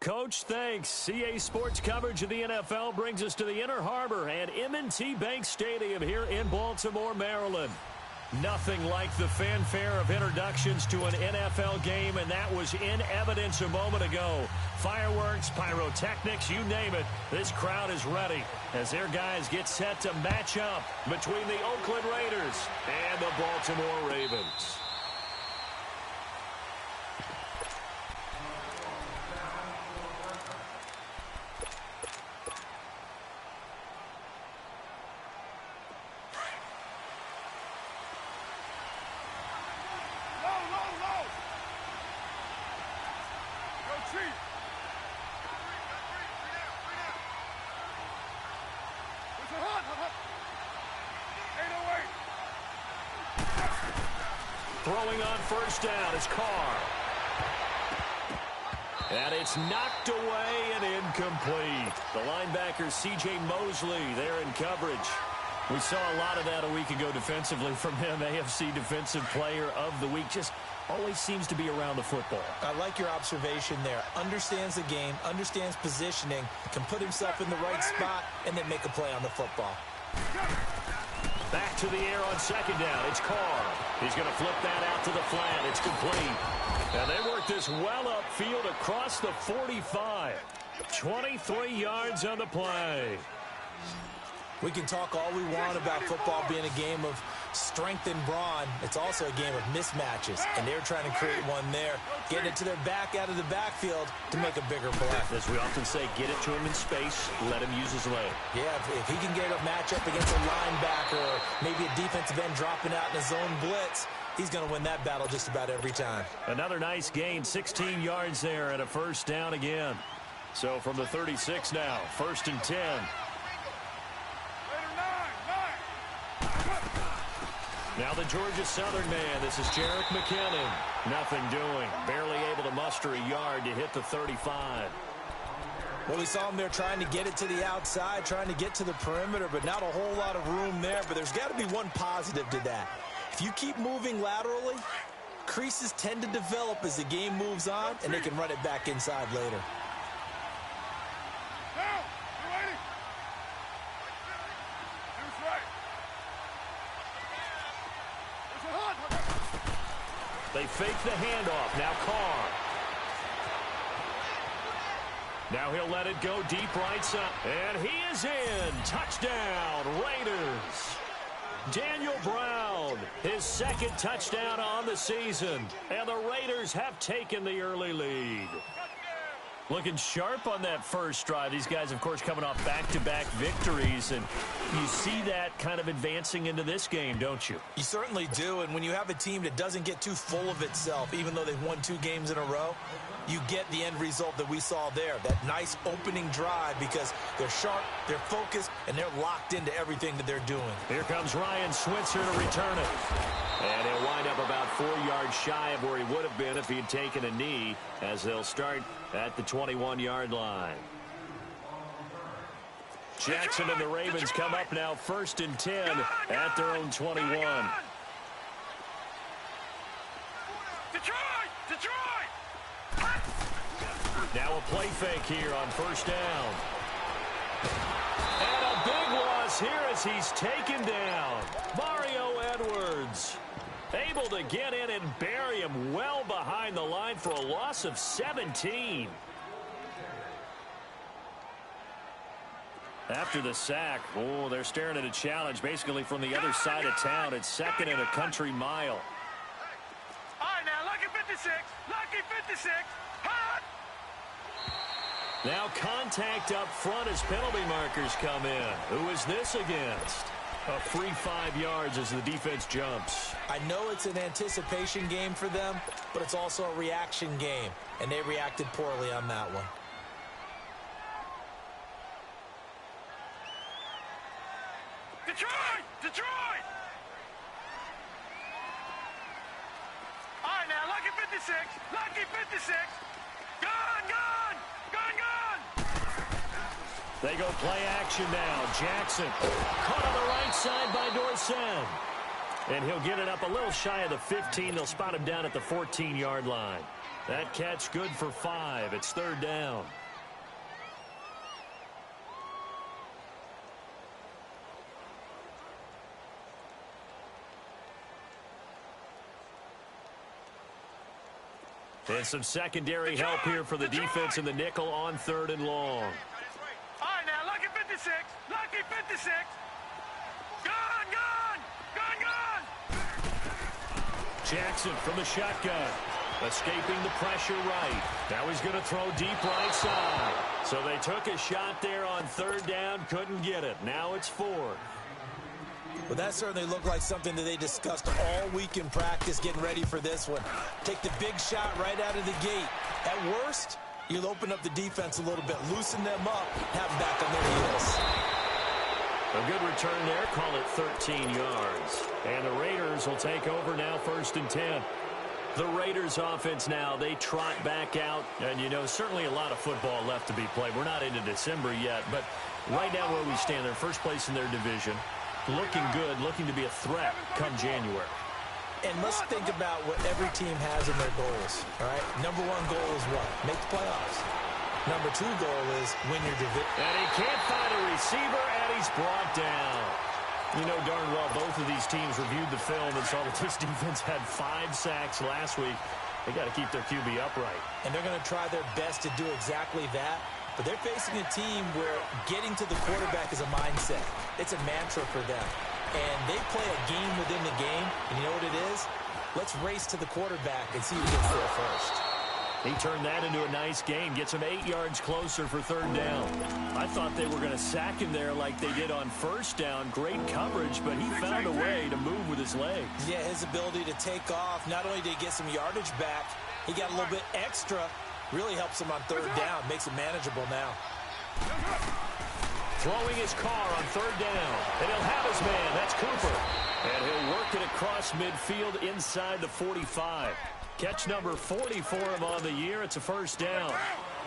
Coach. Thanks. CA Sports coverage of the NFL brings us to the Inner Harbor and M&T Bank Stadium here in Baltimore, Maryland. Nothing like the fanfare of introductions to an NFL game, and that was in evidence a moment ago. Fireworks, pyrotechnics, you name it. This crowd is ready as their guys get set to match up between the Oakland Raiders and the Baltimore Ravens. Throwing on first down is Carr. And it's knocked away and incomplete. The linebacker C.J. Mosley there in coverage. We saw a lot of that a week ago defensively from him. AFC Defensive Player of the Week. Just always seems to be around the football. I like your observation there. Understands the game, understands positioning, can put himself in the right spot, and then make a play on the football. Back to the air on second down. It's Carr. He's going to flip that out to the flat. It's complete. And they work this well upfield across the 45. 23 yards on the play. We can talk all we want about football being a game of strength and brawn. It's also a game of mismatches, and they're trying to create one there, getting it to their back out of the backfield to make a bigger play. As we often say, get it to him in space, let him use his leg. Yeah, if he can get a matchup against a linebacker or maybe a defensive end dropping out in a zone blitz, he's going to win that battle just about every time. Another nice gain, 16 yards there and a first down again. So from the 36 now, 1st and 10. Now the Georgia Southern man. This is Jerick McKinnon. Nothing doing. Barely able to muster a yard to hit the 35. Well, we saw him there trying to get it to the outside, trying to get to the perimeter, but not a whole lot of room there. But there's got to be one positive to that. If you keep moving laterally, creases tend to develop as the game moves on, and they can run it back inside later. They fake the handoff. Now Carr. Now he'll let it go deep right side. And he is in. Touchdown, Raiders. Daniel Brown, his second touchdown on the season. And the Raiders have taken the early lead. Looking sharp on that first drive. These guys, of course, coming off back-to-back victories. And you see that kind of advancing into this game, don't you? You certainly do. And when you have a team that doesn't get too full of itself, even though they've won 2 games in a row, you get the end result that we saw there. That nice opening drive because they're sharp, they're focused, and they're locked into everything that they're doing. Here comes Ryan Switzer to return it. And he'll wind up about 4 yards shy of where he would have been if he had taken a knee, as they'll start at the 21-yard line. Jackson and the Ravens come up now 1st and 10 at their own 21. Now a play fake here on first down. And a big loss here as he's taken down. Mario Edwards able to get in and bury him well behind the line for a loss of 17. After the sack, oh, they're staring at a challenge basically from the other side of town. It's 2nd and a country mile. All right, now, lucky 56. Lucky 56. Hot. Now contact up front as penalty markers come in. Who is this against? A free 5 yards as the defense jumps. I know it's an anticipation game for them, but it's also a reaction game, and they reacted poorly on that one. Detroit! Detroit! All right, now, lucky 56. Lucky 56. Gun, gun! Gun, gun! They go play action now. Jackson caught on the right side by Dorsett. And he'll get it up a little shy of the 15. They'll spot him down at the 14-yard line. That catch good for 5. It's 3rd down. And some secondary help here for the defense in the nickel on 3rd and long. All right, now, lucky 56. Lucky 56. Gun, gun, gun, gun. Jackson from the shotgun. Escaping the pressure right. Now he's going to throw deep right side. So they took a shot there on 3rd down. Couldn't get it. Now it's 4th. Well, that certainly looked like something that they discussed all week in practice getting ready for this one. Take the big shot right out of the gate. At worst, you'll open up the defense a little bit, loosen them up, have them back on their heels. A good return there. Call it 13 yards. And the Raiders will take over now 1st and 10. The Raiders offense now, they trot back out. And, you know, certainly a lot of football left to be played. We're not into December yet. But right now where we stand, they're first place in their division. Looking good, looking to be a threat come January. And let's think about what every team has in their goals, all right? Number 1 goal is what? Make the playoffs. Number 2 goal is win your division. And he can't find a receiver, and he's brought down. You know darn well both of these teams reviewed the film and saw that this defense had 5 sacks last week. They got to keep their QB upright. And they're going to try their best to do exactly that. But they're facing a team where getting to the quarterback is a mindset. It's a mantra for them. And they play a game within the game. And you know what it is? Let's race to the quarterback and see who gets there first. He turned that into a nice gain. Gets him 8 yards closer for 3rd down. I thought they were going to sack him there like they did on 1st down. Great coverage, but he found a way to move with his legs. Yeah, his ability to take off. Not only did he get some yardage back, he got a little bit extra. Really helps him on 3rd down. Makes it manageable now. Throwing his car on 3rd down. And he'll have his man. That's Cooper. And he'll work it across midfield inside the 45. Catch number 40 for him on the year. It's a 1st down.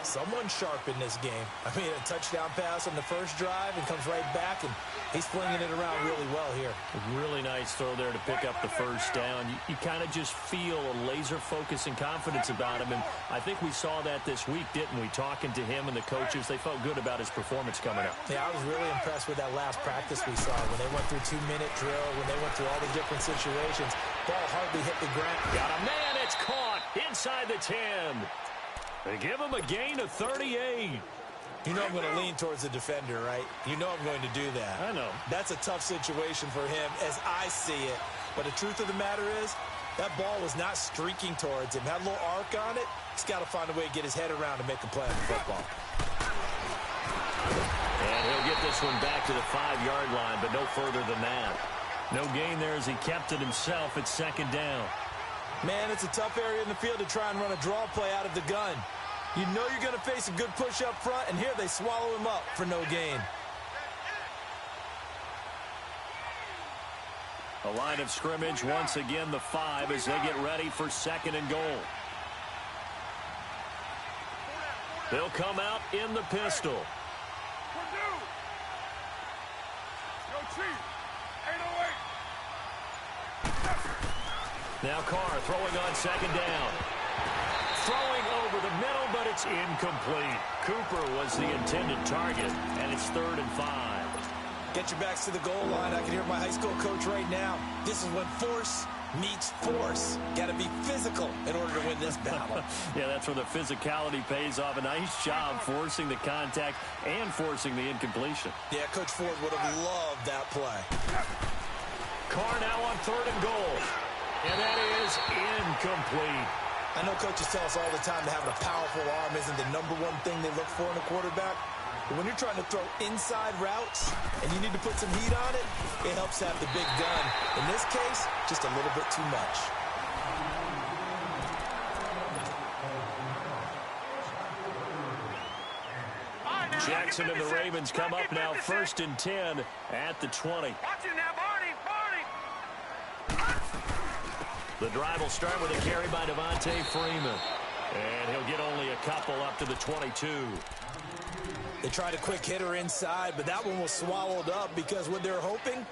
Someone sharp in this game. I mean, a touchdown pass on the first drive and comes right back, and he's flinging it around really well here. A really nice throw there to pick up the 1st down. You kind of just feel a laser focus and confidence about him, and I think we saw that this week, didn't we? Talking to him and the coaches, they felt good about his performance coming up. Yeah, I was really impressed with that last practice we saw when they went through 2-minute drill, when they went through all the different situations. Ball hardly hit the ground. Got a man, it's caught inside the 10. They give him a gain of 38. You know I'm going to lean towards the defender, right? You know I'm going to do that. I know. That's a tough situation for him as I see it. But the truth of the matter is, that ball was not streaking towards him. Had a little arc on it. He's got to find a way to get his head around and make a play on the football. And he'll get this one back to the 5-yard line, but no further than that. No gain there as he kept it himself at 2nd down. Man, it's a tough area in the field to try and run a draw play out of the gun. You know you're going to face a good push up front, and here they swallow him up for no gain. A line of scrimmage, once again the 5 as they get ready for 2nd and goal. They'll come out in the pistol. Now Carr throwing on 2nd down. Throwing over the middle, but it's incomplete. Cooper was the intended target, and it's 3rd and 5. Get your backs to the goal line. I can hear my high school coach right now. This is when force meets force. Got to be physical in order to win this battle. Yeah, that's where the physicality pays off. A nice job forcing the contact and forcing the incompletion. Yeah, Coach Ford would have loved that play. Carr now on 3rd and goal. And that is incomplete. I know coaches tell us all the time that having a powerful arm isn't the number 1 thing they look for in a quarterback. But when you're trying to throw inside routes and you need to put some heat on it, it helps have the big gun. In this case, just a little bit too much. Jackson and the Ravens come up now 1st and 10 at the 20. Watch it now, Barney, Barney. The drive will start with a carry by Devontae Freeman. And he'll get only a couple up to the 22. They tried a quick hitter inside, but that one was swallowed up because what they're hoping,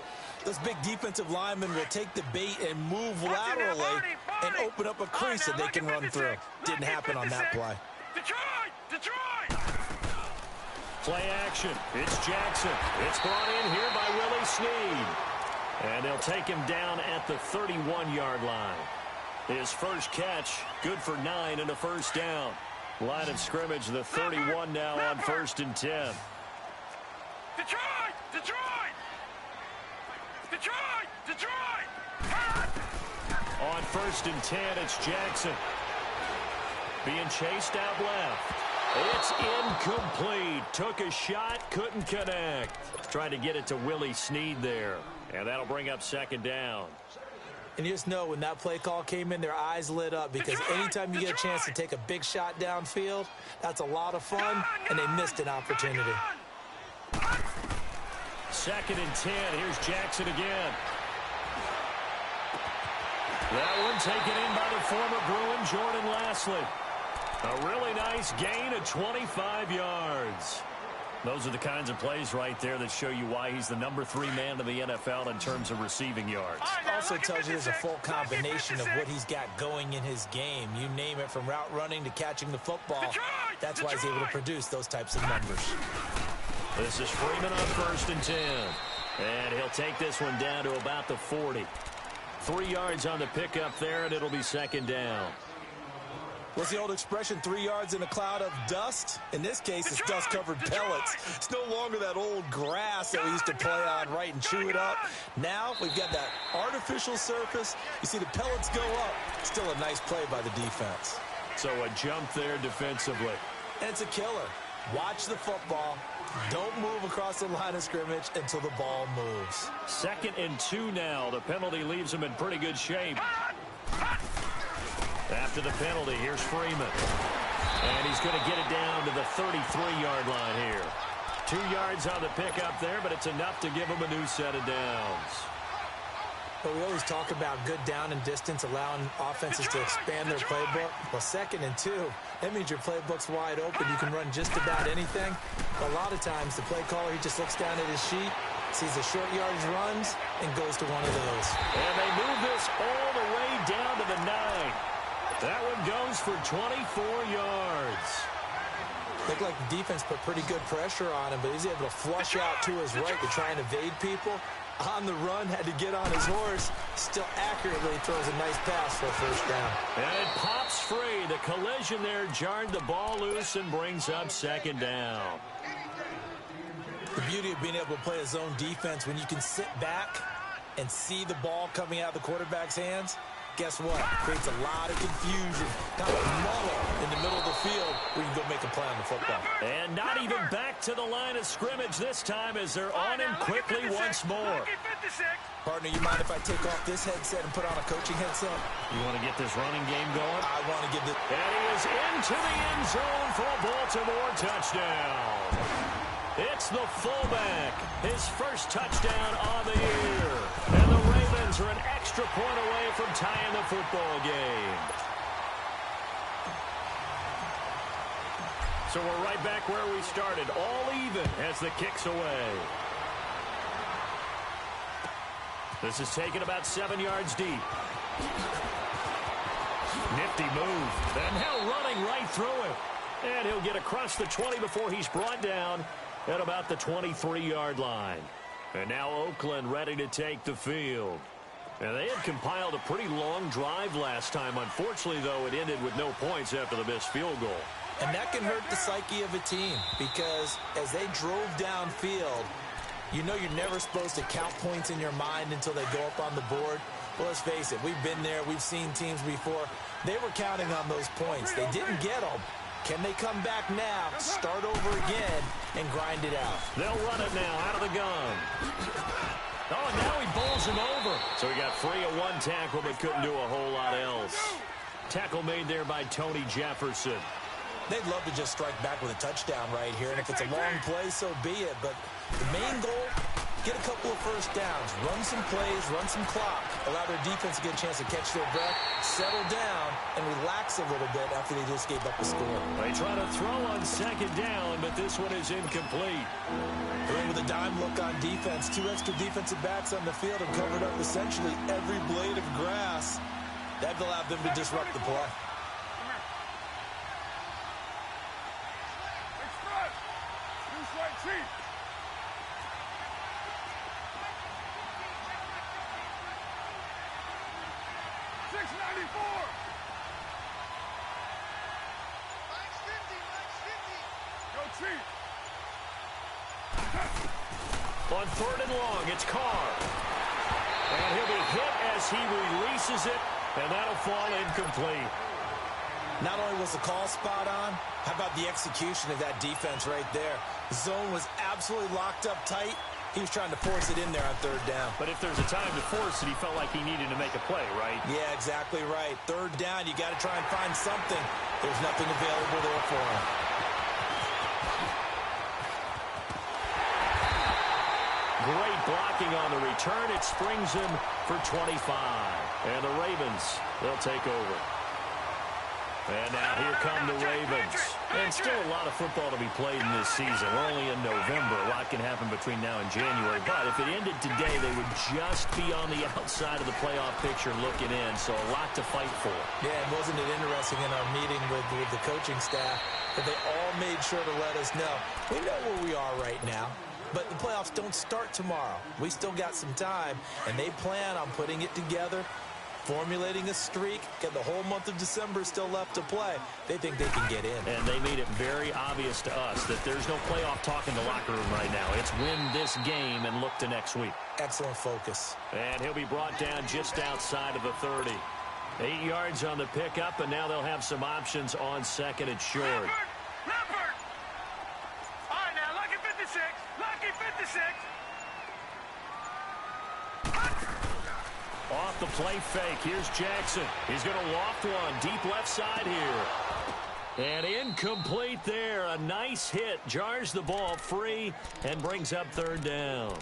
those big defensive linemen will take the bait and move laterally and open up a crease that they can run through. Didn't happen on that play. Detroit! Detroit! Play action. It's Jackson. It's brought in here by Willie Snead. And they'll take him down at the 31-yard line. His first catch, good for 9 and a first down. Line of scrimmage, the 31 now on 1st and 10. Detroit! Detroit! Detroit! Detroit! On 1st and 10, it's Jackson. Being chased out left. It's incomplete. Took a shot, couldn't connect. Tried to get it to Willie Snead there. And that'll bring up 2nd down. And you just know when that play call came in, their eyes lit up because anytime you get a chance to take a big shot downfield, that's a lot of fun, and they missed an opportunity. 2nd and 10. Here's Jackson again. That one taken in by the former Bruin, Jordan Lastly. A really nice gain of 25 yards. Those are the kinds of plays right there that show you why he's the number 3 man in the NFL in terms of receiving yards. Also tells you there's a full combination of what he's got going in his game. You name it, from route running to catching the football. That's why he's able to produce those types of numbers. This is Freeman on 1st and 10. And he'll take this one down to about the 40. 3 yards on the pickup there, and it'll be 2nd down. What's the old expression, 3 yards in a cloud of dust? In this case, it's dust-covered pellets. It's no longer that old grass that we used to play on, right, and chew it up. Now we've got that artificial surface. You see the pellets go up. Still a nice play by the defense. So a jump there defensively. And it's a killer. Watch the football. Don't move across the line of scrimmage until the ball moves. 2nd and 2 now. The penalty leaves him in pretty good shape. After the penalty, here's Freeman. And he's going to get it down to the 33-yard line here. 2 yards on the pickup there, but it's enough to give him a new set of downs. But we always talk about good down and distance, allowing offenses to expand their playbook. Well, 2nd and 2, that means your playbook's wide open. You can run just about anything. But a lot of times, the play caller, he just looks down at his sheet, sees the short yardage runs, and goes to one of those. And they move this all the way down to the 9. That one goes for 24 yards. Looked like the defense put pretty good pressure on him, but he's able to flush out to his right to try and evade people. On the run, had to get on his horse. Still accurately throws a nice pass for a first down. And it pops free. The collision there jarred the ball loose and brings up 2nd down. The beauty of being able to play a zone defense, when you can sit back and see the ball coming out of the quarterback's hands, guess what? Creates a lot of confusion, kind of a muddle in the middle of the field where you can go make a play on the football. And not even back to the line of scrimmage this time as they're on him quickly once more. Partner, you mind if I take off this headset and put on a coaching headset? You want to get this running game going? I want to give it. And he is into the end zone for a Baltimore touchdown. It's the fullback, his first touchdown on the year. And the Ravens are an extra point away from tying the football game. So we're right back where we started, all even as the kick's away. This is taken about 7 yards deep. Nifty move. And now running right through it. And he'll get across the 20 before he's brought down at about the 23-yard line. And now Oakland ready to take the field. And they had compiled a pretty long drive last time. Unfortunately, though, it ended with no points after the missed field goal. And that can hurt the psyche of a team because as they drove downfield, you know you're never supposed to count points in your mind until they go up on the board. Well, let's face it, we've been there. We've seen teams before. They were counting on those points. They didn't get them. Can they come back now, start over again, and grind it out? They'll run it now out of the gun. Oh, and now he bowls him over. So he got free of one tackle but couldn't do a whole lot else. Tackle made there by Tony Jefferson. They'd love to just strike back with a touchdown right here, and if it's a long play, so be it. But the main goal, get a couple of first downs, run some plays, run some clock, allow their defense to get a chance to catch their breath, settle down, and relax a little bit after they just gave up a score. They try to throw on 2nd down, but this one is incomplete. With a dime look on defense, 2 extra defensive backs on the field and covered up essentially every blade of grass. That allowed them to disrupt the play. $6.94. On 3rd and long, it's Carr. And he'll be hit as he releases it, and that'll fall incomplete. Not only was the call spot on, how about the execution of that defense right there? The zone was absolutely locked up tight. He was trying to force it in there on 3rd down. But if there's a time to force it, he felt like he needed to make a play, right? Yeah, exactly right. 3rd down, you got to try and find something. There's nothing available there for him. Great blocking on the return. It springs him for 25. And the Ravens, they'll take over. And now here come the Ravens. And still a lot of football to be played in this season. We're only in November. A lot can happen between now and January. But if it ended today, they would just be on the outside of the playoff picture looking in. So a lot to fight for. Yeah, and wasn't it interesting in our meeting with the coaching staff that they all made sure to let us know. We know where we are right now. But the playoffs don't start tomorrow. We still got some time, and they plan on putting it together, formulating a streak, get the whole month of December still left to play. They think they can get in. And they made it very obvious to us that there's no playoff talk in the locker room right now. It's win this game and look to next week. Excellent focus. And he'll be brought down just outside of the 30. 8 yards on the pickup, and now they'll have some options on 2nd and short. Leopard! All right, now, lucky 56. Lucky 56. Off the play fake. Here's Jackson. He's going to loft one deep left side here. And incomplete there. A nice hit. Jars the ball free and brings up 3rd down.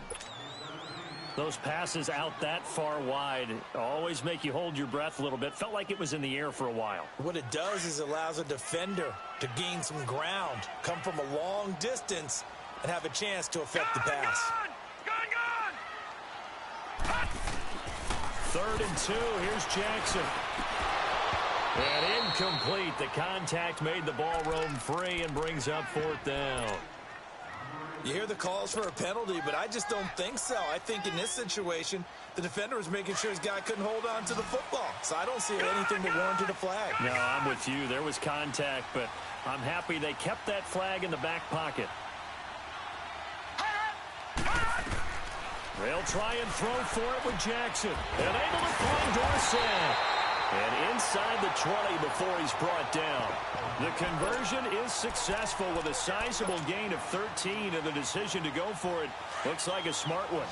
Those passes out that far wide always make you hold your breath a little bit. Felt like it was in the air for a while. What it does is it allows a defender to gain some ground, come from a long distance, and have a chance to affect the pass. Gone! 3rd and 2. Here's Jackson. And incomplete. The contact made the ball roam free and brings up 4th down. You hear the calls for a penalty, but I just don't think so. I think in this situation, the defender was making sure his guy couldn't hold on to the football. So I don't see anything that warranted a flag. No, I'm with you. There was contact, but I'm happy they kept that flag in the back pocket. They'll try and throw for it with Jackson. And able to find Dorsett. And inside the 20 before he's brought down. The conversion is successful with a sizable gain of 13, and the decision to go for it looks like a smart one.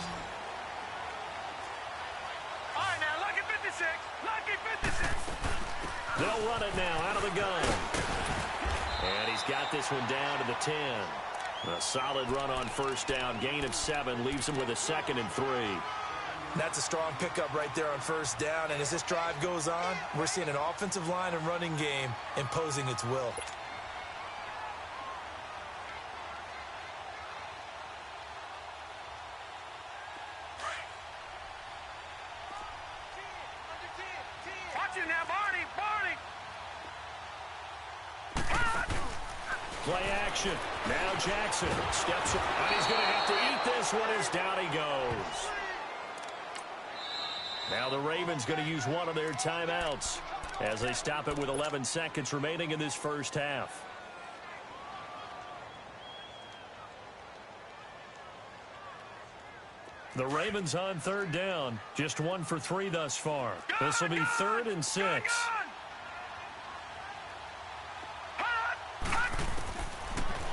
All right, now, lucky 56. Lucky 56. They'll run it now out of the gun. And he's got this one down to the 10. A solid run on 1st down. Gain of 7 leaves him with a 2nd and 3. That's a strong pickup right there on 1st down. And as this drive goes on, we're seeing an offensive line and running game imposing its will. Watch it now, Barney. Barney. Play action. Now Jackson steps up. And he's going to have to eat this one as down he goes. Now the Ravens going to use one of their timeouts as they stop it with 11 seconds remaining in this 1st half. The Ravens on 3rd down. Just 1 for 3 thus far. This will be 3rd and 6.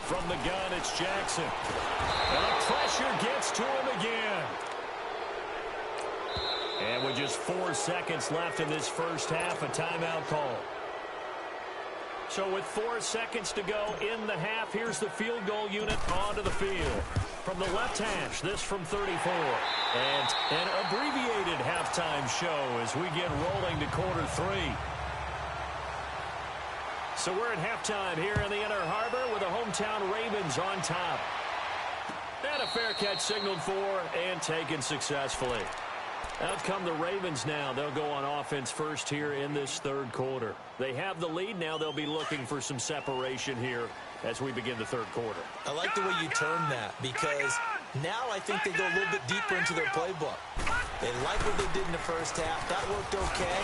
From the gun, it's Jackson. And the pressure gets to him again. And with just 4 seconds left in this 1st half, a timeout call. So with 4 seconds to go in the half, here's the field goal unit onto the field. From the left hash, this from 34. And an abbreviated halftime show as we get rolling to quarter 3. So we're at halftime here in the Inner Harbor with the hometown Ravens on top. And a fair catch signaled for and taken successfully. Out come the Ravens now. They'll go on offense first here in this 3rd quarter. They have the lead now. They'll be looking for some separation here as we begin the 3rd quarter. I like the way you turn that because now I think they go a little bit deeper into their playbook. They like what they did in the 1st half. That worked okay.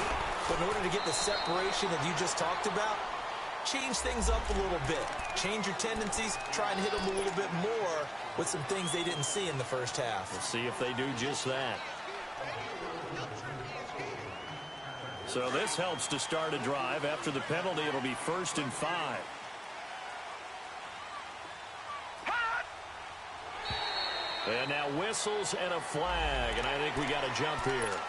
But in order to get the separation that you just talked about, change things up a little bit. Change your tendencies, try and hit them a little bit more with some things they didn't see in the first half. We'll see if they do just that. So this helps to start a drive. After the penalty, it'll be 1st and 5. And now whistles and a flag, and I think we got a jump here.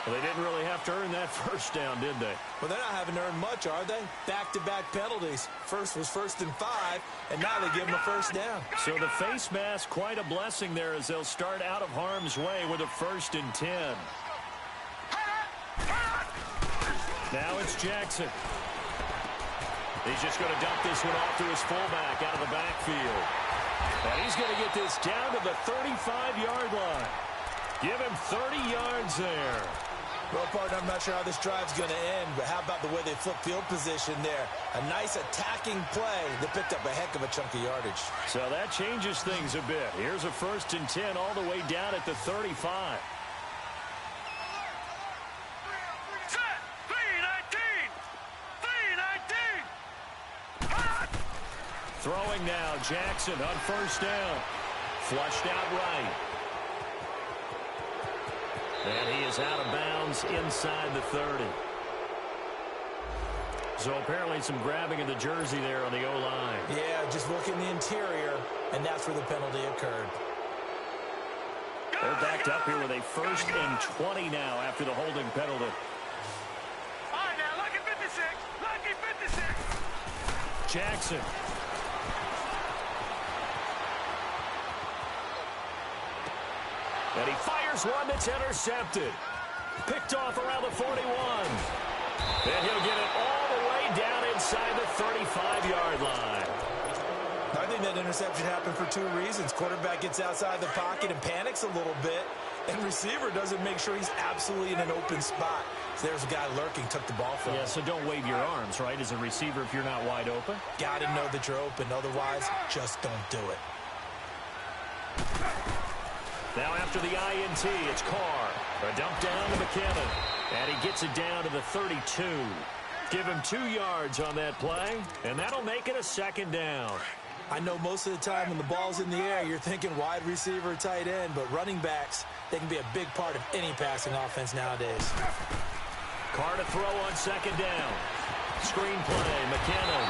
Well, they didn't really have to earn that first down, did they? Well, they're not having to earn much, are they? Back-to-back penalties. First was 1st and 5, and now they give them a first down. So the face mask, quite a blessing there as they'll start out of harm's way with a 1st and 10. Now it's Jackson. He's just going to dump this one off to his fullback out of the backfield. And he's going to get this down to the 35-yard line. Give him 30 yards there. Well, partner, I'm not sure how this drive's going to end, but how about the way they flip field position there? A nice attacking play that picked up a heck of a chunk of yardage. So that changes things a bit. Here's a 1st and 10 all the way down at the 35. Throwing now, Jackson on 1st down. Flushed out right. And he is out of bounds inside the 30. So apparently some grabbing of the jersey there on the O-line. Yeah, just look in the interior, and that's where the penalty occurred. They're backed up here with a 1st and 20 now after the holding penalty. All right, now, lucky 56. Lucky 56. Jackson. And he fires one that's intercepted. Picked off around the 41. And he'll get it all the way down inside the 35-yard line. I think that interception happened for 2 reasons. Quarterback gets outside the pocket and panics a little bit, and receiver doesn't make sure he's absolutely in an open spot. So there's a guy lurking, took the ball from him. Yeah, so don't wave your arms, right, as a receiver if you're not wide open. Got to know that you're open. Otherwise, just don't do it. Now after the INT, it's Carr. A dump down to McKinnon. And he gets it down to the 32. Give him 2 yards on that play, and that'll make it a 2nd down. I know most of the time when the ball's in the air, you're thinking wide receiver, tight end, but running backs, they can be a big part of any passing offense nowadays. Carr to throw on 2nd down. Screen play, McKinnon.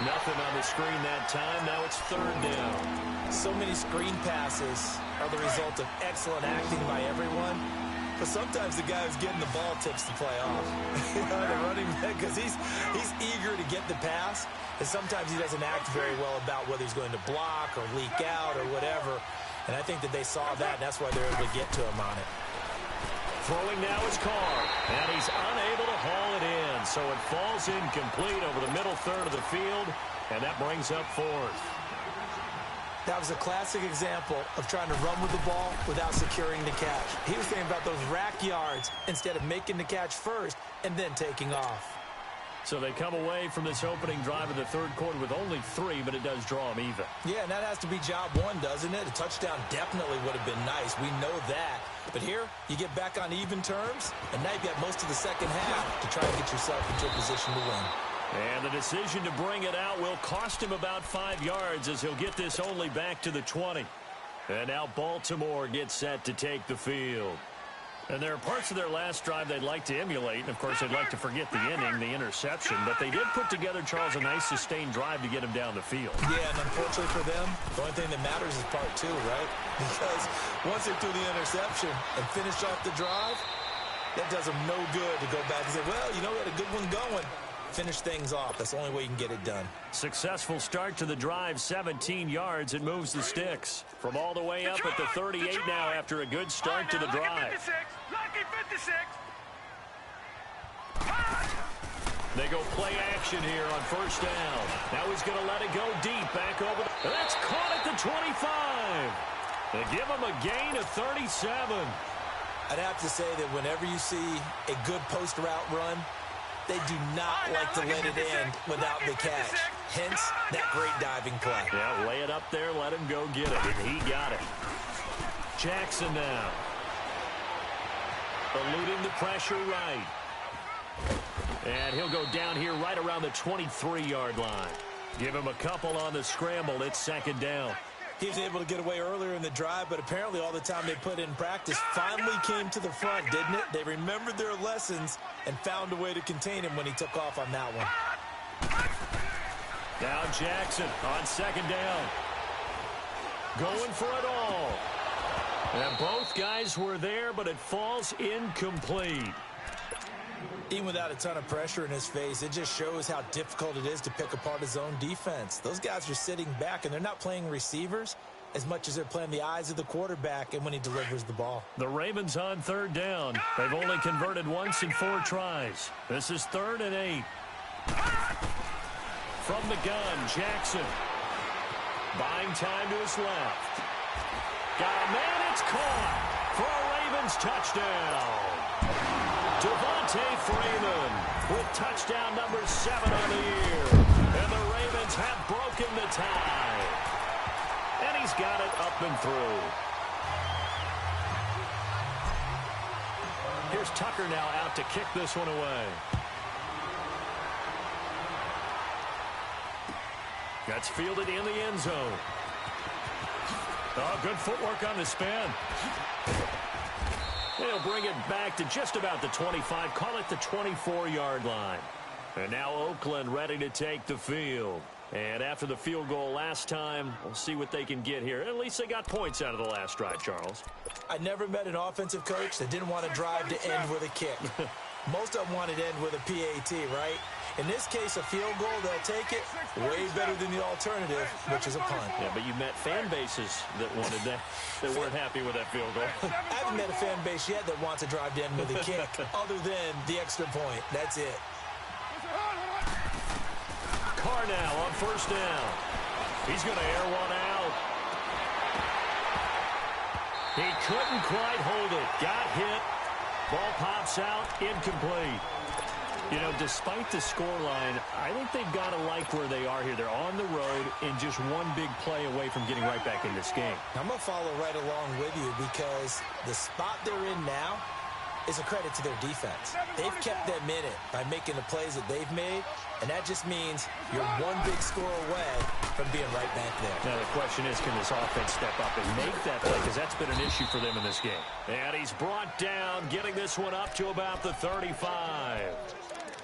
Nothing on the screen that time. Now it's 3rd down. So many screen passes are the result of excellent acting by everyone. But sometimes the guy who's getting the ball tips the play off. The running back, because he's eager to get the pass, and sometimes he doesn't act very well about whether he's going to block or leak out or whatever. And I think that they saw that, and that's why they're able to get to him on it. Throwing now is Carr, and he's unable to haul it in. So it falls incomplete over the middle third of the field, and that brings up 4th. That was a classic example of trying to run with the ball without securing the catch. He was thinking about those rack yards instead of making the catch first and then taking off. So they come away from this opening drive of the 3rd quarter with only 3, but it does draw them even. Yeah, and that has to be job 1, doesn't it? A touchdown definitely would have been nice. We know that. But here, you get back on even terms, and now you've got most of the second half to try and get yourself into a position to win. And the decision to bring it out will cost him about 5 yards as he'll get this only back to the 20. And now Baltimore gets set to take the field. And there are parts of their last drive they'd like to emulate. And, of course, they'd like to forget the inning, the interception. But they did put together, Charles, a nice sustained drive to get him down the field. Yeah, and unfortunately for them, the only thing that matters is part 2, right? Because once they threw the interception and finished off the drive, that does them no good to go back and say, well, you know, we had a good one going. Finish things off. That's the only way you can get it done. Successful start to the drive, 17 yards. It moves the sticks from all the way up at the 38 now after a good start to the drive. Lucky 56. They go play action here on 1st down. Now he's going to let it go deep back over. That's caught at the 25. They give him a gain of 37. I'd have to say that whenever you see a good post route run, they do not like to let it end without the catch. Hence, that great diving play. Yeah, lay it up there, let him go get it, and he got it. Jackson now. Eluding the pressure right. And he'll go down here right around the 23-yard line. Give him a couple on the scramble. It's second down. He was able to get away earlier in the drive, but apparently all the time they put in practice finally came to the front, didn't it? They remembered their lessons and found a way to contain him when he took off on that one. Now Jackson on second down. Going for it all. And both guys were there, but it falls incomplete. Even without a ton of pressure in his face, it just shows how difficult it is to pick apart his own defense. Those guys are sitting back, and they're not playing receivers as much as they're playing the eyes of the quarterback and when he delivers the ball. The Ravens on third down. They've only converted once in 4 tries. This is 3rd and 8. From the gun, Jackson. Buying time to his left. Got a man, it's caught for a Ravens touchdown. Devontae Freeman with touchdown number 7 on the year. And the Ravens have broken the tie. And he's got it up and through. Here's Tucker now out to kick this one away. That's fielded in the end zone. Oh, good footwork on the spin. They'll bring it back to just about the 25. Call it the 24-yard line. And now Oakland ready to take the field. And after the field goal last time, we'll see what they can get here. At least they got points out of the last drive, Charles. I never met an offensive coach that didn't want to drive to end with a kick. Most of them wanted to end with a PAT, right? In this case, a field goal, they'll take it way better than the alternative, which is a punt. Yeah, but you met fan bases that wanted that, that weren't happy with that field goal. I haven't met a fan base yet that wants to drive to end with a kick other than the extra point. That's it. Carr now on first down. He's going to air one out. He couldn't quite hold it. Got hit. Ball pops out. Incomplete. You know, despite the scoreline, I think they've got to like where they are here. They're on the road and just one big play away from getting right back in this game. I'm going to follow right along with you because the spot they're in now is a credit to their defense. They've kept them in it by making the plays that they've made, and that just means you're one big score away from being right back there. Now the question is, can this offense step up and make that play? Because that's been an issue for them in this game. And he's brought down, getting this one up to about the 35.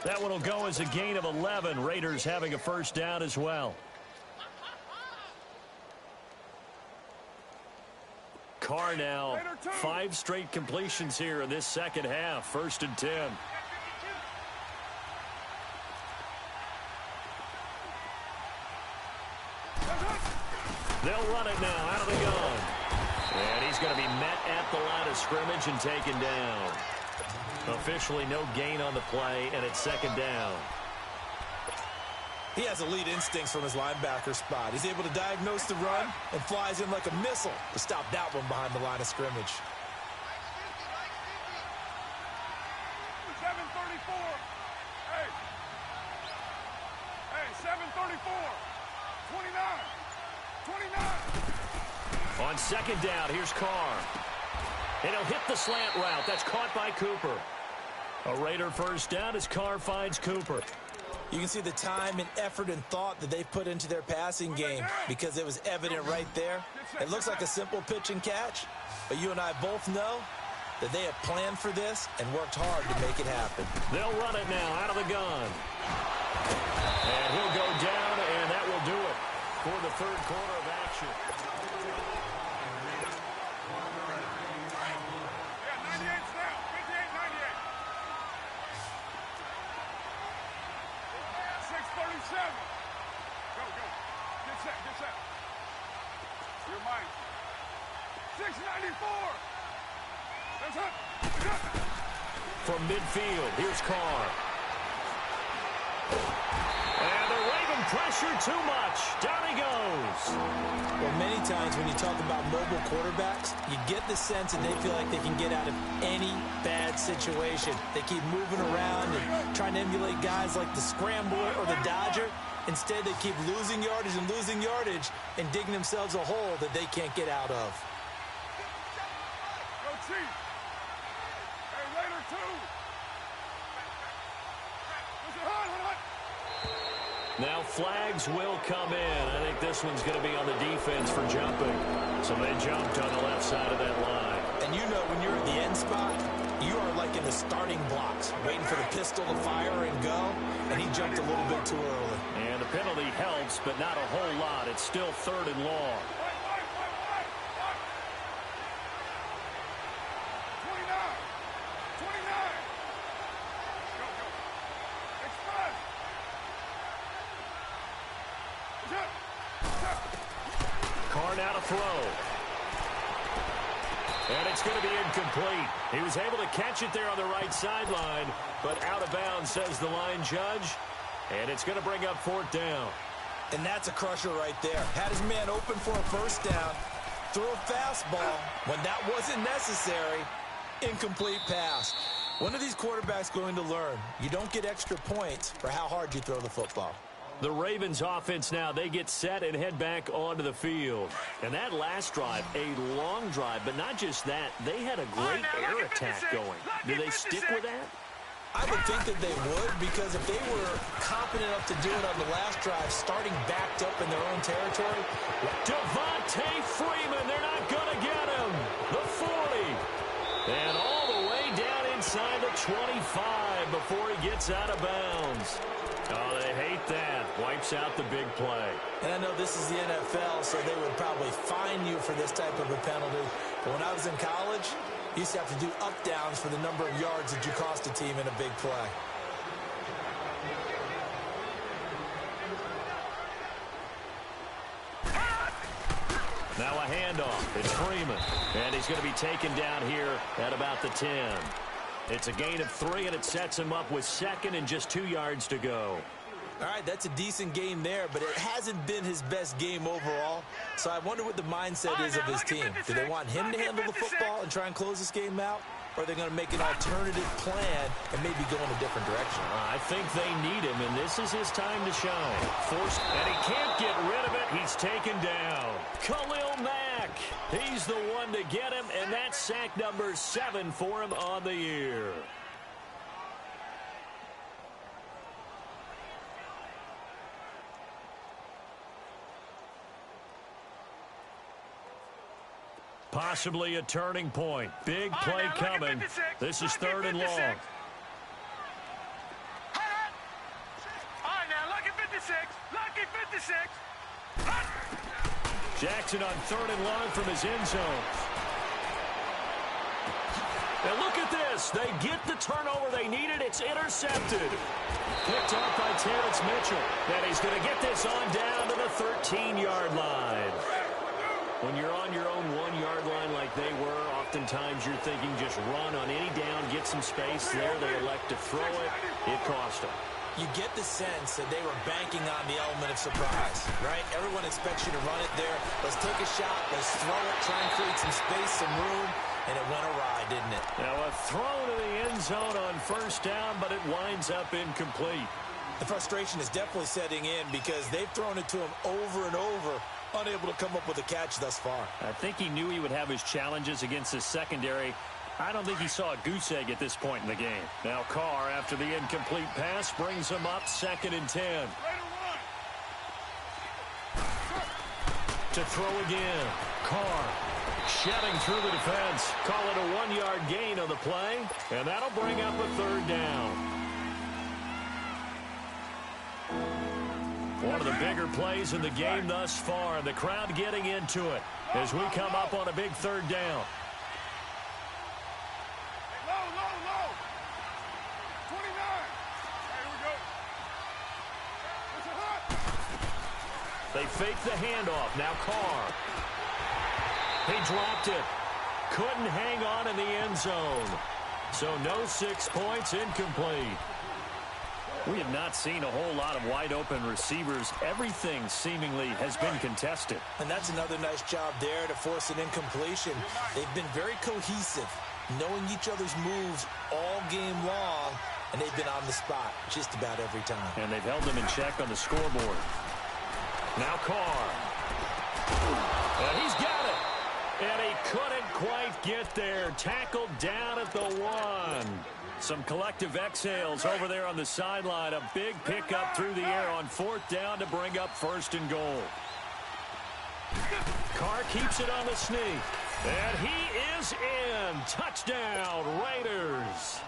That one will go as a gain of 11. Raiders having a first down as well. Carr now, 5 straight completions here in this second half. 1st and 10. They'll run it now out of the gun. And he's going to be met at the line of scrimmage and taken down. Officially no gain on the play, and it's 2nd down. He has elite instincts from his linebacker spot. He's able to diagnose the run and flies in like a missile to stop that one behind the line of scrimmage. 734. Hey, 734. 29. 29. On 2nd down, here's Carr. And he'll hit the slant route. That's caught by Cooper. A Raider first down as Carr finds Cooper. You can see the time and effort and thought that they've put into their passing game because it was evident right there. It looks like a simple pitch and catch, but you and I both know that they have planned for this and worked hard to make it happen. They'll run it now out of the gun. And he'll go down, and that will do it for the 3rd quarter of action. Your mind. 694. That's up. From midfield, here's Carr. And the Raven pressure too much. Down he goes. Well, many times when you talk about mobile quarterbacks, you get the sense that they feel like they can get out of any bad situation. They keep moving around and trying to emulate guys like the Scrambler or the Dodger. Instead, they keep losing yardage and digging themselves a hole that they can't get out of. Go Chief. Hey, Raider 2. Now flags will come in. I think this one's going to be on the defense for jumping. So they jumped on the left side of that line. And you know when you're at the end spot, you are like in the starting blocks, waiting for the pistol to fire and go, and he jumped a little bit too early. And the penalty helps, but not a whole lot. It's still 3rd and long. 29. Go. Express. Carr now to throw. And it's going to be incomplete. He was able to catch it there on the right sideline, but out of bounds, says the line judge. And it's going to bring up 4th down. And that's a crusher right there. Had his man open for a first down. Threw a fastball when that wasn't necessary. Incomplete pass. When are these quarterbacks going to learn? You don't get extra points for how hard you throw the football. The Ravens offense now, they get set and head back onto the field. And that last drive, a long drive, but not just that. They had a great air attack going. Do they stick with that? I would think that they would, because if they were confident enough to do it on the last drive, starting backed up in their own territory. Devontae Freeman, they're not going to get him. The 40. And all the way down inside the 25 before he gets out of bounds. Oh, they hate that. Wipes out the big play. And I know this is the NFL, so they would probably fine you for this type of a penalty. But when I was in college, you used to have to do up-downs for the number of yards that you cost a team in a big play. Now a handoff. It's Freeman. And he's going to be taken down here at about the 10. It's a gain of 3, and it sets him up with 2nd and just 2 yards to go. All right, that's a decent game there, but it hasn't been his best game overall. So I wonder what the mindset is of his team. Do they want him to handle the football and try and close this game out? Or are they going to make an alternative plan and maybe go in a different direction? I think they need him, and this is his time to shine. Forced, and he can't get rid of it. He's taken down. Khalil Mack. He's the one to get him, and that's sack number 7 for him on the year. Possibly a turning point. Big play coming. This is 3rd and long. All right, now, lucky 56. Lucky 56. Jackson on 3rd and long from his end zone. And look at this. They get the turnover they needed. It's intercepted. Picked off by Terrence Mitchell. And he's going to get this on down to the 13-yard line. When you're on your own 1-yard line like they were, oftentimes you're thinking just run on any down, get some space there. They elect to throw it. It cost them. You get the sense that they were banking on the element of surprise, right? Everyone expects you to run it there. Let's take a shot. Let's throw it. Try and create some space, some room. And it went awry, didn't it? Now a throw to the end zone on 1st down, but it winds up incomplete. The frustration is definitely setting in because they've thrown it to him over and over, unable to come up with a catch thus far. I think he knew he would have his challenges against his secondary. I don't think he saw a goose egg at this point in the game. Now Carr, after the incomplete pass, brings him up 2nd and 10. To throw again. Carr shedding through the defense. Call it a 1-yard gain on the play, and that'll bring up a 3rd down. One of the bigger plays in the game thus far. The crowd getting into it as we come up on a big 3rd down. Low. 29. Here we go. They fake the handoff. Now Carr. He dropped it. Couldn't hang on in the end zone. So no 6 points, incomplete. We have not seen a whole lot of wide-open receivers. Everything seemingly has been contested. And that's another nice job there to force an incompletion. They've been very cohesive, knowing each other's moves all game long, and they've been on the spot just about every time. And they've held them in check on the scoreboard. Now Carr. And he's got it. And he Couldn't quite get there. Tackled down at the 1. Some collective exhales over there on the sideline. A big pickup through the air on 4th down to bring up 1st and goal. Carr keeps it on the sneak. And he is in. Touchdown, Raiders.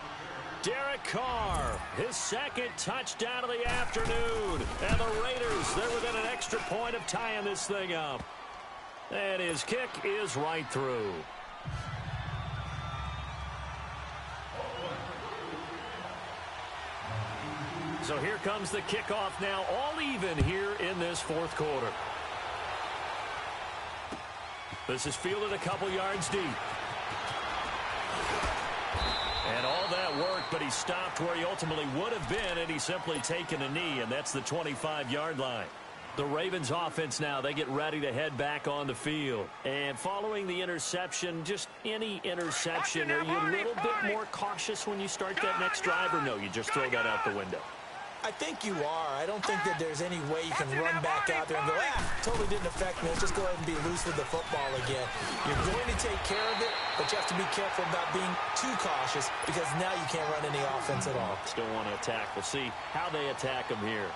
Derek Carr, his 2nd touchdown of the afternoon. And the Raiders, they're within an extra point of tying this thing up. And his kick is right through. So here comes the kickoff now, all even here in this 4th quarter. This is fielded a couple yards deep. And all that work, but he stopped where he ultimately would have been, and he's simply taken a knee, and that's the 25-yard line. The Ravens offense now, they get ready to head back on the field. And following the interception, just any interception, are you a little bit more cautious when you start that next drive, or no, you just throw that out the window? I think you are. I don't think that there's any way you can run back out there and go, totally didn't affect me. Let's just go ahead and be loose with the football again. You're going to take care of it, but you have to be careful about being too cautious because now you can't run any offense at all. Still want to attack. We'll see how they attack them here.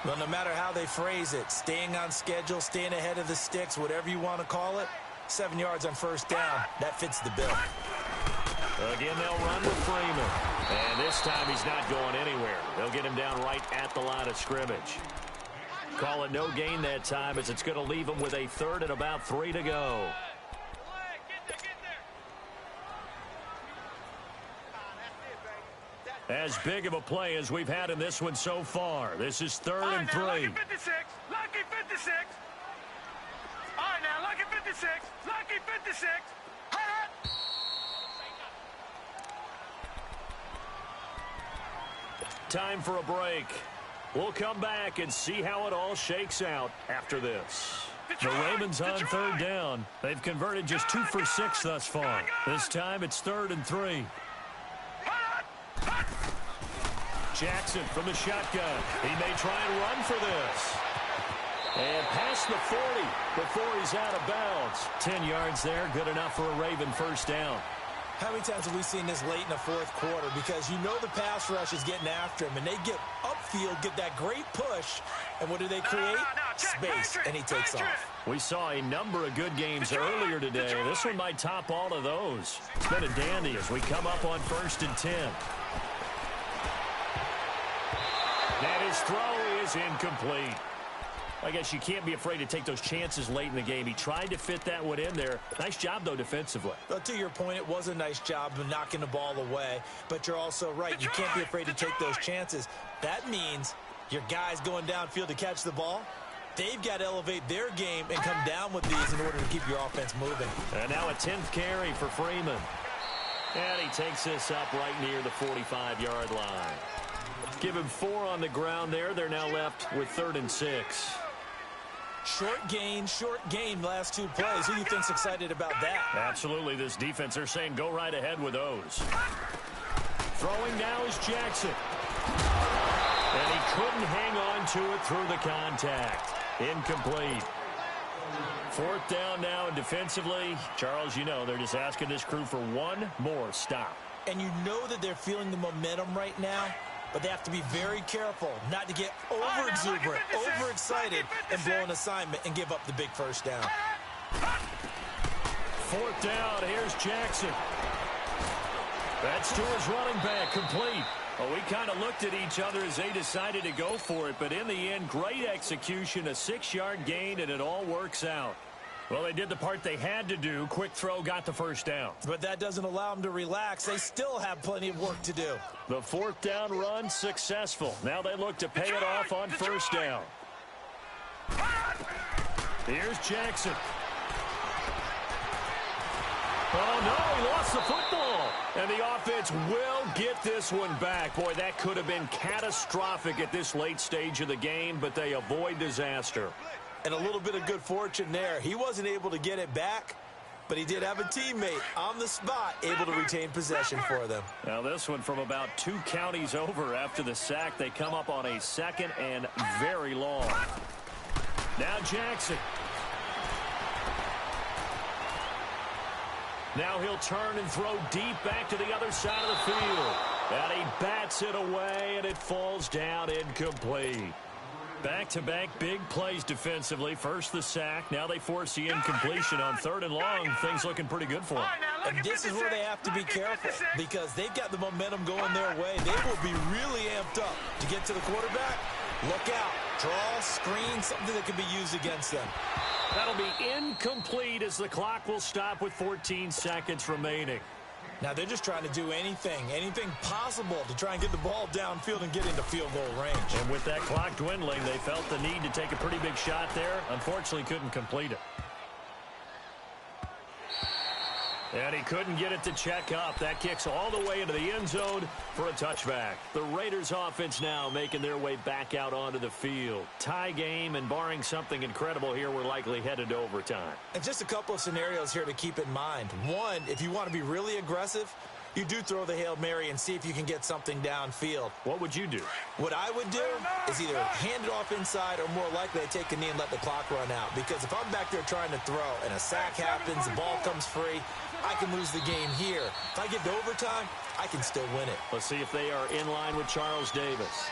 Well, no matter how they phrase it, staying on schedule, staying ahead of the sticks, whatever you want to call it, 7 yards on 1st down, that fits the bill. Again, they'll run with Freeman. And this time he's not going anywhere. They'll get him down right at the line of scrimmage. Call it no gain that time as it's going to leave him with a 3rd and about 3 to go. As big of a play as we've had in this one so far. This is 3rd and 3. Lucky 56. Lucky 56. All right, now, lucky 56. Lucky 56. Time for a break. We'll come back and see how it all shakes out after this. The Ravens on 3rd down. They've converted just 2 for 6 thus far. This time it's 3rd and 3. Jackson from the shotgun. He may try and run for this. And past the 40 before he's out of bounds. 10 yards there, good enough for a Raven 1st down. How many times have we seen this late in the 4th quarter? Because you know the pass rush is getting after him, and they get upfield, get that great push, and what do they create? Space, and he takes off. We saw a number of good games earlier today. This one might top all of those. It's been a dandy as we come up on 1st and 10. And his throw is incomplete. I guess you can't be afraid to take those chances late in the game. He tried to fit that one in there. Nice job, though, defensively. Well, to your point, it was a nice job of knocking the ball away. But you're also right. You can't be afraid to take those chances. That means your guys going downfield to catch the ball, they've got to elevate their game and come down with these in order to keep your offense moving. And now a 10th carry for Freeman. And he takes this up right near the 45-yard line. Give him 4 on the ground there. They're now left with 3rd and 6. Short gain, last 2 plays. Who do you think's excited about that? Absolutely. This defense, they're saying go right ahead with those. Throwing now is Jackson. And he couldn't hang on to it through the contact. Incomplete. 4th down now, and defensively, Charles, you know, they're just asking this crew for one more stop. And you know that they're feeling the momentum right now, but they have to be very careful not to get over-exuberant, overexcited, and blow an assignment and give up the big 1st down. 4th down, here's Jackson. That's to his running back, complete. Well, we kind of looked at each other as they decided to go for it, but in the end, great execution, a 6-yard gain, and it all works out. Well, they did the part they had to do. Quick throw got the 1st down. But that doesn't allow them to relax. They still have plenty of work to do. The 4th down run successful. Now they look to pay it off on 1st down. Here's Jackson. Oh, no, he lost the football. And the offense will get this one back. Boy, that could have been catastrophic at this late stage of the game, but they avoid disaster. And a little bit of good fortune there. He wasn't able to get it back, but he did have a teammate on the spot able to retain possession for them. Now this one from about 2 counties over after the sack. They come up on a 2nd and very long. Now Jackson. Now he'll turn and throw deep back to the other side of the field. And he bats it away, and it falls down incomplete. Back-to-back big plays defensively. First the sack. Now they force the incompletion on 3rd and long. Things looking pretty good for them. And this is where they have to be careful because they've got the momentum going their way. They will be really amped up to get to the quarterback. Look out. Draw, screen, something that can be used against them. That'll be incomplete as the clock will stop with 14 seconds remaining. Now they're just trying to do anything possible to try and get the ball downfield and get into field goal range. And with that clock dwindling, they felt the need to take a pretty big shot there. Unfortunately, couldn't complete it. And he couldn't get it to check up. That kicks all the way into the end zone for a touchback. The Raiders offense now making their way back out onto the field. Tie game, and barring something incredible here, we're likely headed to overtime. And just a couple of scenarios here to keep in mind. One, if you want to be really aggressive, you do throw the Hail Mary and see if you can get something downfield. What would you do? What I would do is either hand it off inside or more likely I take a knee and let the clock run out. Because if I'm back there trying to throw and a sack happens, the ball comes free, I can lose the game here. If I get to overtime, I can still win it. Let's see if they are in line with Charles Davis.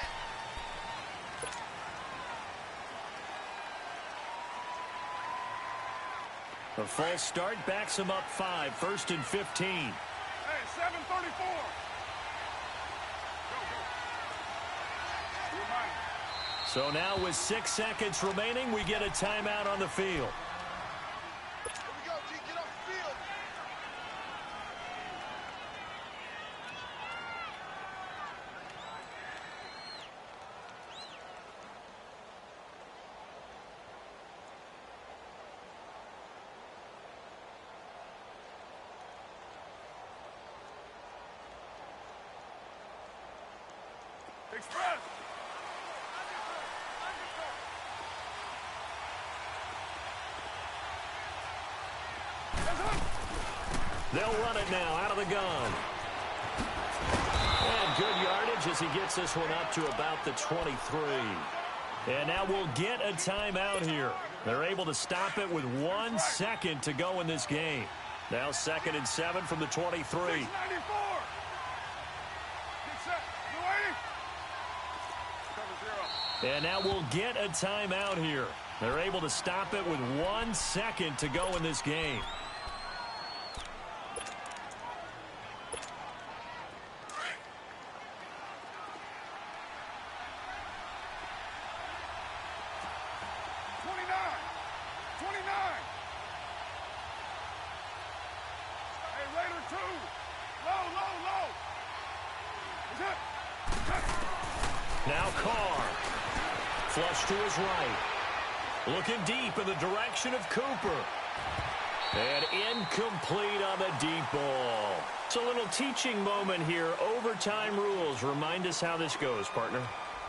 A false start backs him up 5, 1st and 15. Hey, 7:34. Go. So now with 6 seconds remaining, we get a timeout on the field. Here we go, G. Get off the field. Express. They'll run it now out of the gun. And good yardage as he gets this one up to about the 23. And now we'll get a timeout here. They're able to stop it with 1 second to go in this game. Now 2nd and 7 from the 23. 694. Get set. You ready? Cover 0. And now we'll get a timeout here. They're able to stop it with 1 second to go in this game. Now Carr. Flush to his right. Looking deep in the direction of Cooper. And incomplete on the deep ball. It's a little teaching moment here. Overtime rules. Remind us how this goes, partner.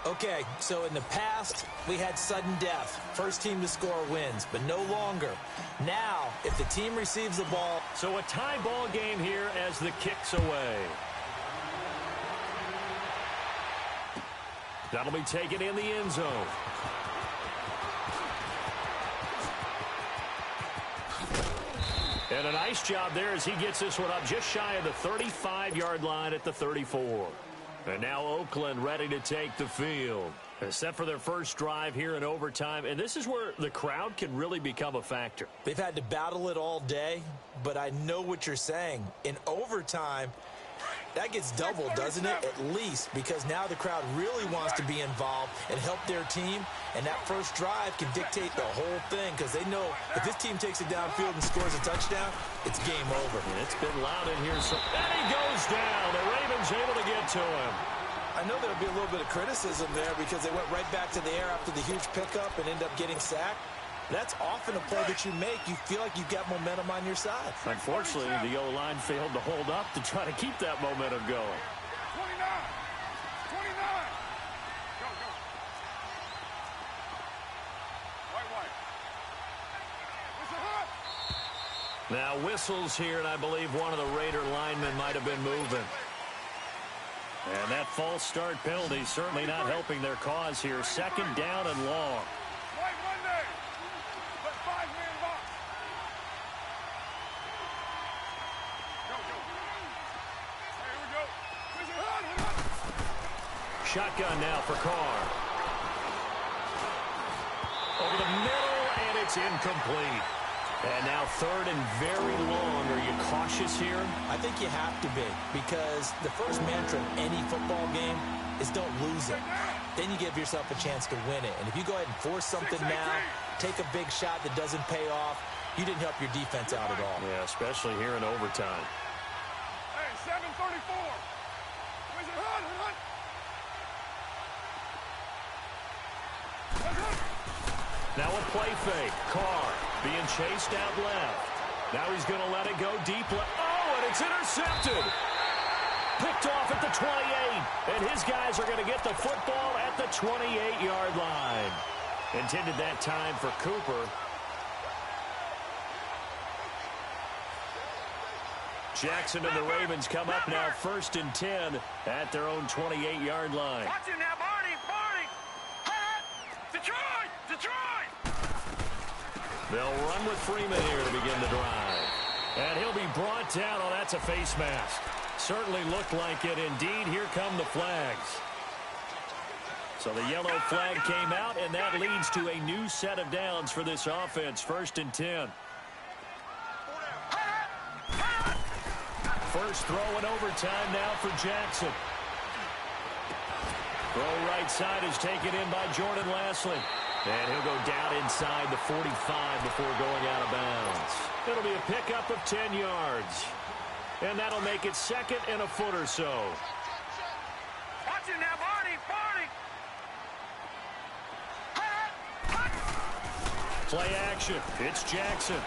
Okay, so in the past, we had sudden death. First team to score wins, but no longer. Now, if the team receives the ball... So a tie ball game here as the kick's away. That'll be taken in the end zone. And a nice job there as he gets this one up just shy of the 35-yard line at the 34. And now Oakland ready to take the field. Set for their first drive here in overtime. And this is where the crowd can really become a factor. They've had to battle it all day, but I know what you're saying. In overtime, that gets doubled, doesn't it? At least, because now the crowd really wants to be involved and help their team. And that first drive can dictate the whole thing because they know if this team takes it downfield and scores a touchdown, it's game over. And it's been loud in here. So, and he goes down. The Ravens able to get to him. I know there'll be a little bit of criticism there because they went right back to the air after the huge pickup and end up getting sacked. That's often a play that you make. You feel like you've got momentum on your side. Unfortunately, the O-line failed to hold up to try to keep that momentum going. 29. 29. Go, go. White. It's a hut. Now whistles here, and I believe one of the Raider linemen might have been moving. And that false start penalty certainly not helping their cause here. 2nd down and long. White Monday. But 5-man box. Shotgun now for Carr. Over the middle, and it's incomplete. And now third and very long. Are you cautious here? I think you have to be, because the first mantra of any football game is don't lose it. Then you give yourself a chance to win it. And if you go ahead and force something now, take a big shot that doesn't pay off, you didn't help your defense out at all. Yeah, especially here in overtime. Hey, 7:34. Where's it? Hunt. Now a play fake. Carr being chased out left. Now he's going to let it go deep. Oh, and it's intercepted. Picked off at the 28. And his guys are going to get the football at the 28-yard line. Intended that time for Cooper. Jackson and the Ravens come up now 1st and 10 at their own 28-yard line. Watch it now, Barney. Detroit. They'll run with Freeman here to begin the drive. And he'll be brought down. Oh, that's a face mask. Certainly looked like it. Indeed, here come the flags. So the yellow flag came out, and that leads to a new set of downs for this offense. 1st and 10. First throw in overtime now for Jackson. Throw right side is taken in by Jordan Lasley. And he'll go down inside the 45 before going out of bounds. It'll be a pickup of 10 yards. And that'll make it 2nd and a foot or so. Watch it now, Barney. Play action. It's Jackson.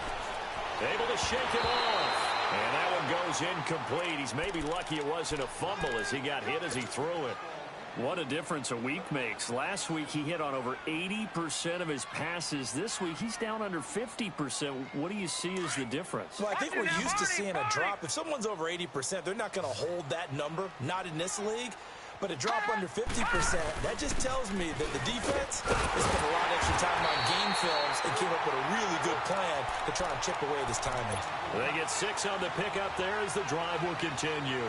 Able to shake it off. And that one goes incomplete. He's maybe lucky it wasn't a fumble as he got hit as he threw it. What a difference a week makes. Last week he hit on over 80% of his passes. This week he's down under 50%. What do you see as the difference? Well, I think we're used to seeing a drop. If someone's over 80%, they're not going to hold that number, not in this league. But a drop under 50%, that just tells me that the defense has spent a lot of extra time on game films and came up with a really good plan to try and chip away this timing. They get 6 on the pickup there as the drive will continue.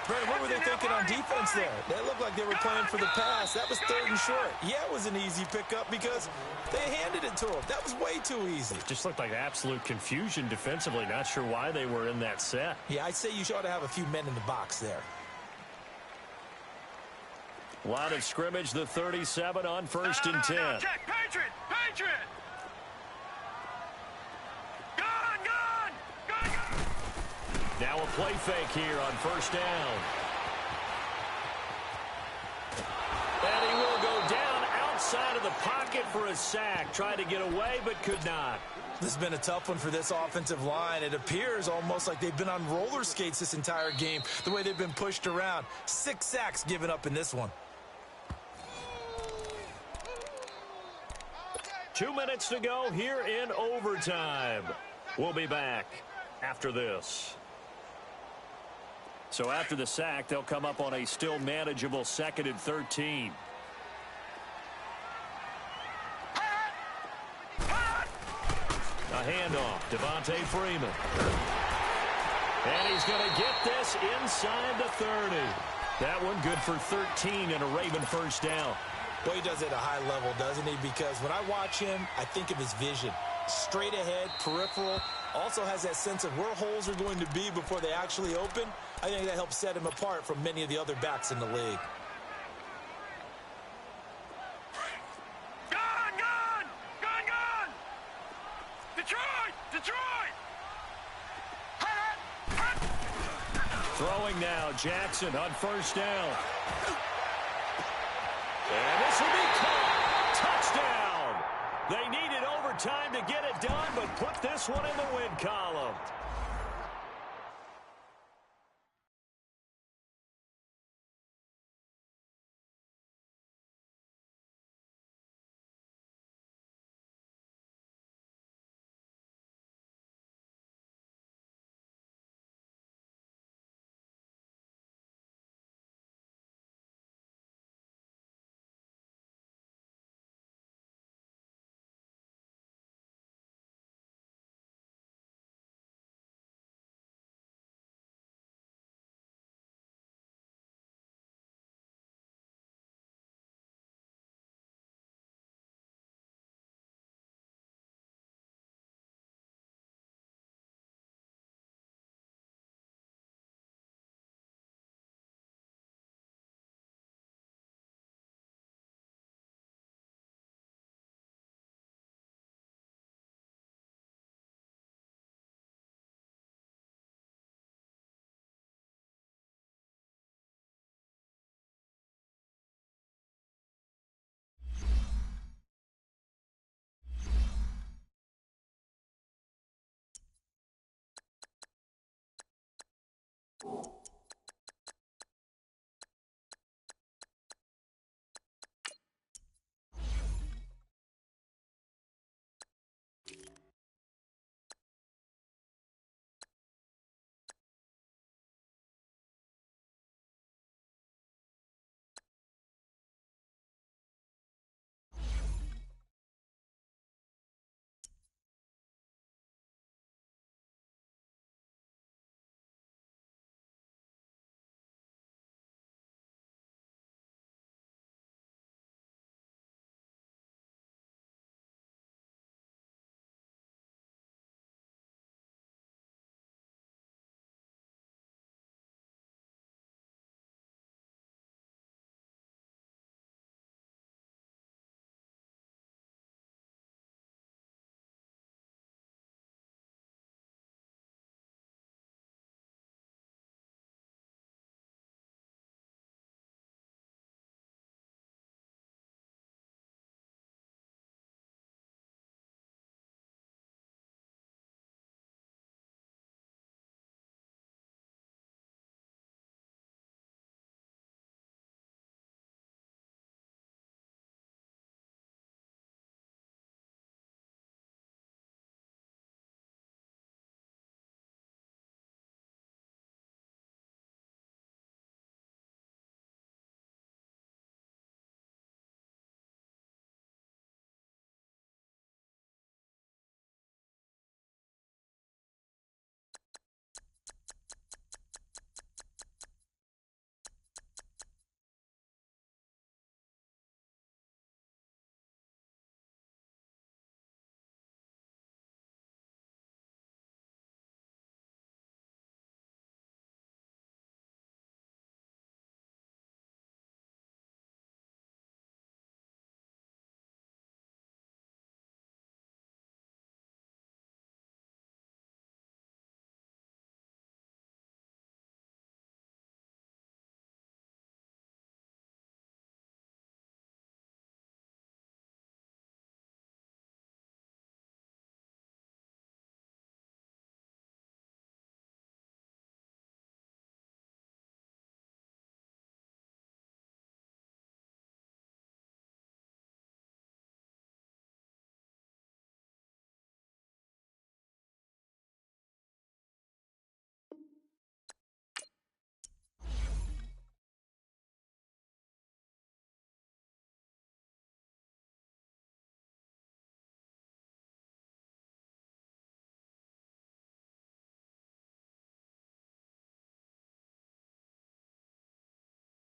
Brandon, what were they thinking on defense there? They looked like they were playing for the pass. That was 3rd and short. Yeah, it was an easy pickup because they handed it to him. That was way too easy. Just looked like absolute confusion defensively. Not sure why they were in that set. Yeah, I'd say you ought to have a few men in the box there. Line of scrimmage, the 37 on 1st and 10. No, check. Patriot. Gun. Now a play fake here on 1st down. And he will go down outside of the pocket for a sack. Tried to get away, but could not. This has been a tough one for this offensive line. It appears almost like they've been on roller skates this entire game, the way they've been pushed around. 6 sacks given up in this one. 2 minutes to go here in overtime. We'll be back after this. So after the sack, they'll come up on a still manageable 2nd and 13. A handoff, Devontae Freeman. And he's going to get this inside the 30. That one good for 13 and a Raven 1st down. Well, he does it at a high level, doesn't he? Because when I watch him, I think of his vision. Straight ahead, peripheral. Also has that sense of where holes are going to be before they actually open. I think that helps set him apart from many of the other backs in the league. Gun. Detroit. Throwing now, Jackson on 1st down. And this will be caught. Touchdown. They needed overtime to get it done, but put this one in the win column. you.